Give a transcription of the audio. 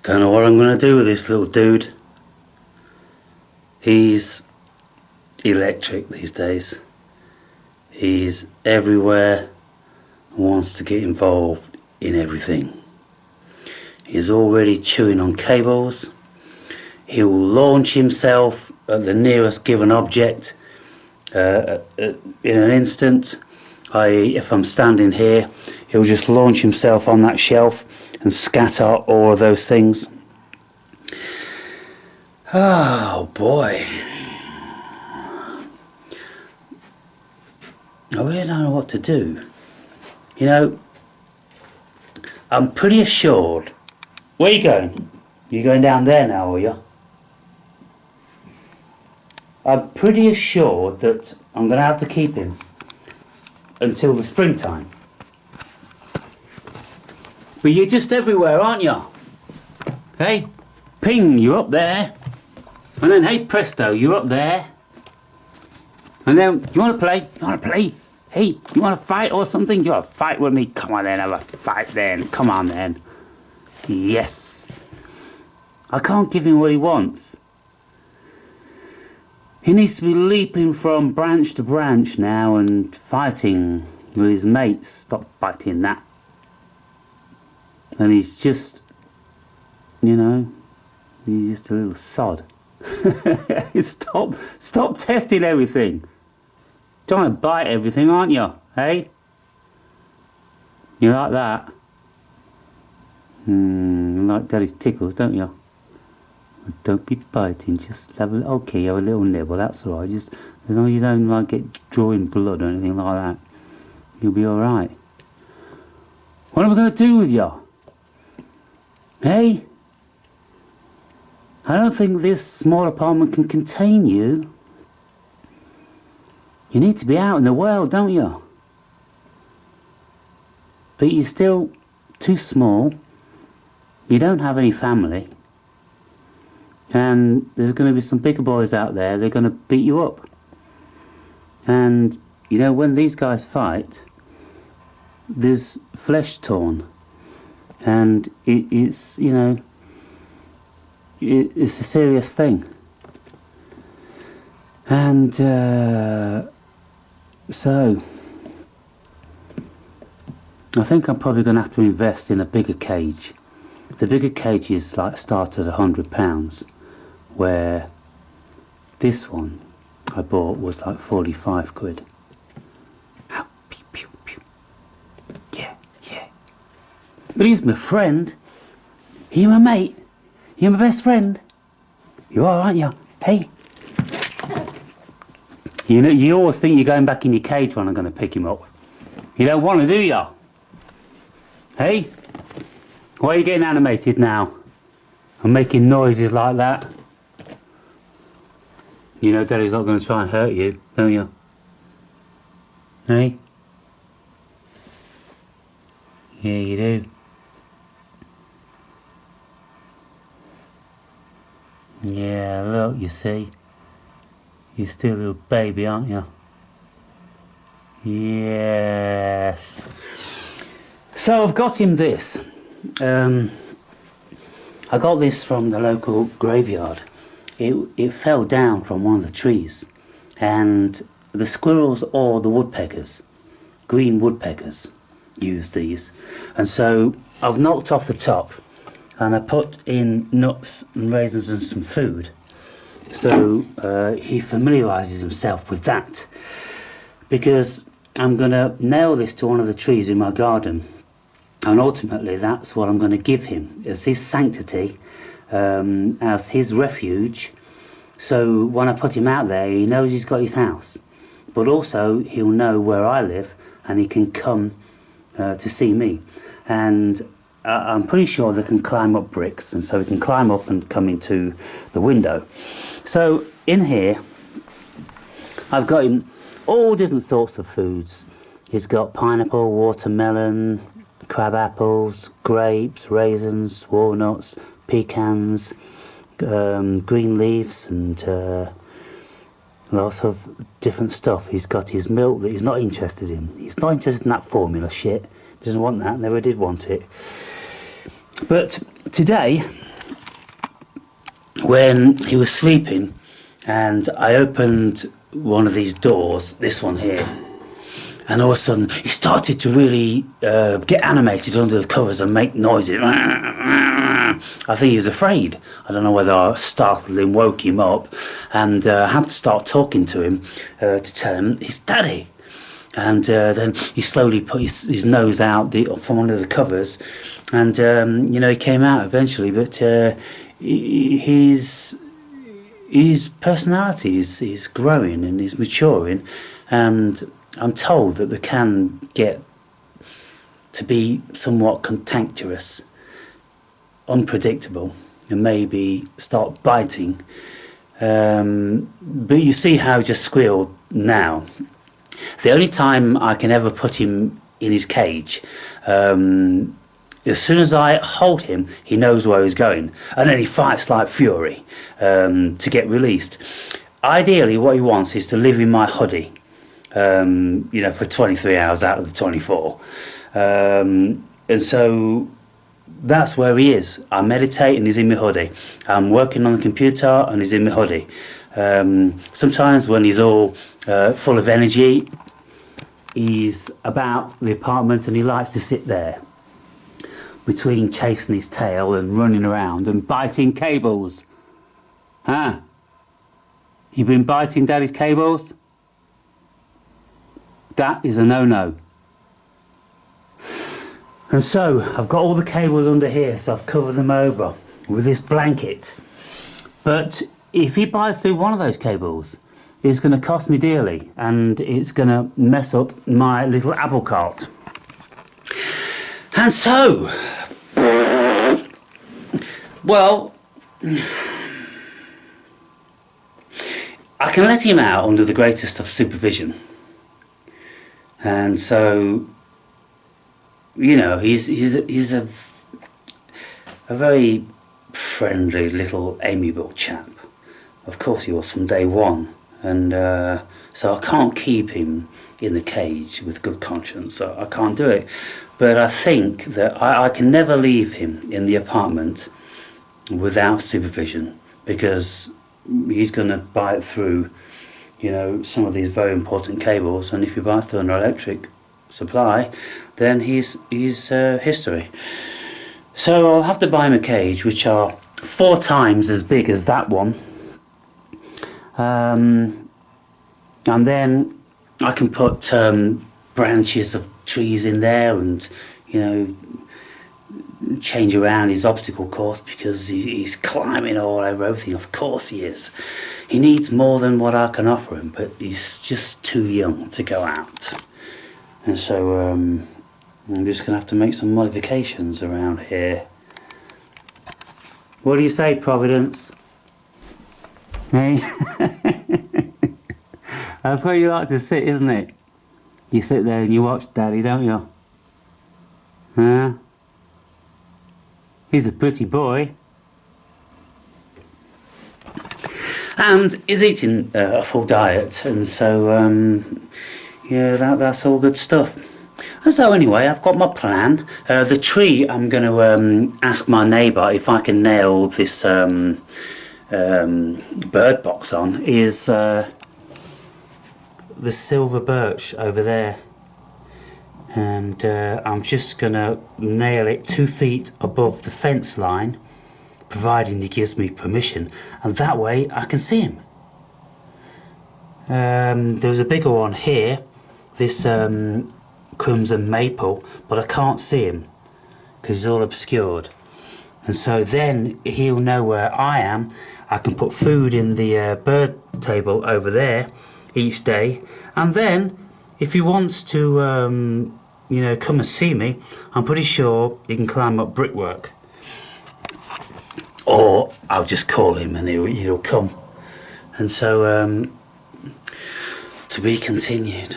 Don't know what I'm going to do with this little dude. He's electric these days. He's everywhere and wants to get involved in everything. He's already chewing on cables. He'll launch himself at the nearest given object in an instant. I.e., if I'm standing here, he'll just launch himself on that shelf and scatter all of those things. Oh boy. I really don't know what to do. You know, I'm pretty assured. Where are you going? You're going down there now, are you? I'm pretty assured that I'm going to have to keep him until the springtime. But you're just everywhere, aren't you? Hey, ping, you're up there. And then, hey, presto, you're up there. And then, you want to play? You want to play? Hey, you want to fight or something? You want to fight with me? Come on then, have a fight then. Come on then. Yes. I can't give him what he wants. He needs to be leaping from branch to branch now and fighting with his mates. Stop biting that. And he's just, you know, he's just a little sod. Stop testing everything. Trying to bite everything, aren't you? Hey? You like that? You like Daddy's tickles, don't you? Don't be biting, just have a, okay, have a little nibble, that's alright. Just as long as you don't like get drawing blood or anything like that, you'll be alright. What am I going to do with you? Hey? I don't think this small apartment can contain you. You need to be out in the world, don't you? But you're still too small. You don't have any family. And there's going to be some bigger boys out there, they're going to beat you up. And, you know, when these guys fight, there's flesh torn. And it's, you know, it's a serious thing. And, so, I think I'm probably going to have to invest in a bigger cage. The bigger cages like start at £100, where this one I bought was like 45 quid. Ow, pew, pew, pew. Yeah, yeah. But he's my friend. You're my mate. You're my best friend. You are, aren't you? Hey. You know, you always think you're going back in your cage when I'm going to pick him up. You don't want to, do you? Hey? Why are you getting animated now? I'm making noises like that. You know Daddy's not going to try and hurt you, don't you? Hey? Yeah, you do. Yeah, look, you see. You're still a little baby, aren't you? Yes. So I've got him this. I got this from the local graveyard. It fell down from one of the trees, and the squirrels or the woodpeckers, green woodpeckers, use these. And so I've knocked off the top and I put in nuts and raisins and some food. So he familiarises himself with that, because I'm going to nail this to one of the trees in my garden, and ultimately that's what I'm going to give him as his sanctity, as his refuge. So when I put him out there, he knows he's got his house, but also he'll know where I live and he can come to see me. And I'm pretty sure they can climb up bricks, and so he can climb up and come into the window. So in here I've got him all different sorts of foods. He's got pineapple, watermelon, crab apples, grapes, raisins, walnuts, pecans, green leaves, and lots of different stuff. He's got his milk that he's not interested in. He's not interested in that formula shit. Doesn't want that, never did want it. But today when he was sleeping, and I opened one of these doors, this one here, and all of a sudden he started to really get animated under the covers and make noises. I think he was afraid. I don't know whether I startled him, woke him up, and I had to start talking to him to tell him it's Daddy. And then he slowly put his nose out from under the covers, and you know, he came out eventually. But his personality is growing and is maturing, and I'm told that they can get to be somewhat cantankerous, unpredictable, and maybe start biting. But you see how he just squealed now. The only time I can ever put him in his cage, as soon as I hold him, he knows where he's going, and then he fights like fury to get released. Ideally, what he wants is to live in my hoodie, you know, for 23 hours out of the 24. And so that's where he is. I meditate and he's in my hoodie. I'm working on the computer and he's in my hoodie. Sometimes when he's all full of energy, he's about the apartment and he likes to sit there between chasing his tail and running around and biting cables. Huh? You been biting Daddy's cables? That is a no-no. And so I've got all the cables under here, so I've covered them over with this blanket. But if he bites through one of those cables, it's going to cost me dearly, and it's going to mess up my little apple cart. And so, well, I can let him out under the greatest of supervision. And so, you know, he's a very friendly little amiable chap. Of course he was from day one, and so I can't keep him in the cage with good conscience, so I can't do it. But I think that I can never leave him in the apartment without supervision, because he's going to bite through, you know, some of these very important cables, and if he bites through an electric supply, then he's history. So I'll have to buy him a cage which are 4 times as big as that one, and then I can put branches of trees in there, and you know, change around his obstacle course, because he's climbing all over everything. Of course he is. He needs more than what I can offer him, but he's just too young to go out. And so I'm just going to have to make some modifications around here. What do you say, Providence? Hey? That's where you like to sit, isn't it? You sit there and you watch Daddy, don't you? Huh? He's a pretty boy. And he's eating a full diet, and so yeah, that's all good stuff. And so anyway, I've got my plan. The tree I'm going to ask my neighbour if I can nail this bird box on is the silver birch over there, and I'm just going to nail it 2 feet above the fence line, providing he gives me permission, and that way I can see him. There's a bigger one here, this crimson maple, but I can't see him because he's all obscured, and so then he'll know where I am. I can put food in the bird table over there each day, and then if he wants to you know, come and see me, I'm pretty sure he can climb up brickwork, or I'll just call him and he'll come. And so to be continued.